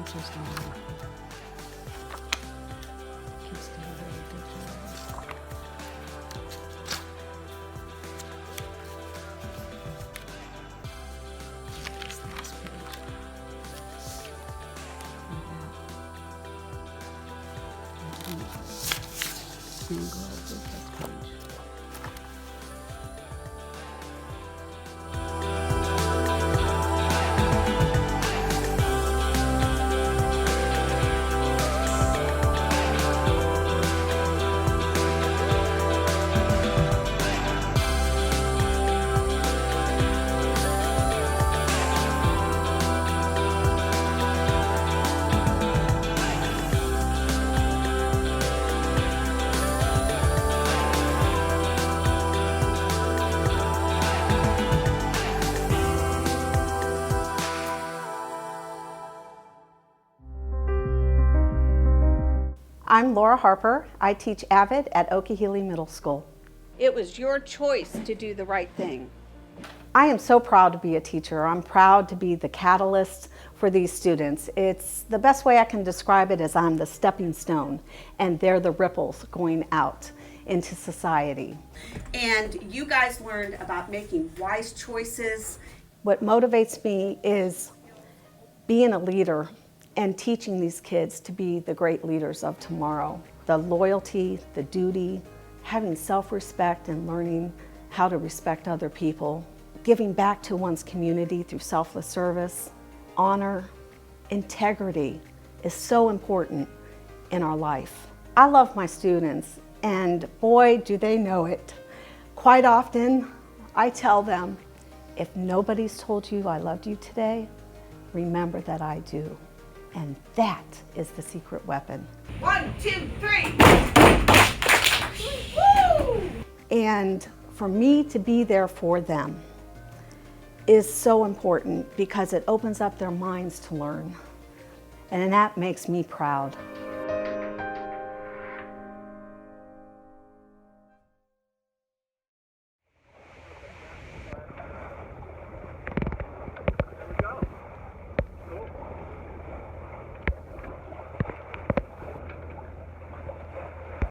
teachers doing. Kids do a really good job. This last page. And go over this page. I'm Laura Harper. I teach AVID at Okeechobee Middle School. It was your choice to do the right thing. I am so proud to be a teacher. I'm proud to be the catalyst for these students. It's the best way I can describe it is I'm the stepping stone and they're the ripples going out into society. And you guys learned about making wise choices. What motivates me is being a leader and teaching these kids to be the great leaders of tomorrow. The loyalty, the duty, having self-respect and learning how to respect other people, giving back to one's community through selfless service, honor, integrity is so important in our life. I love my students, and boy, do they know it. Quite often, I tell them, if nobody's told you I loved you today, remember that I do. And that is the secret weapon. 1, 2, 3. Woo! And for me to be there for them is so important because it opens up their minds to learn. And that makes me proud.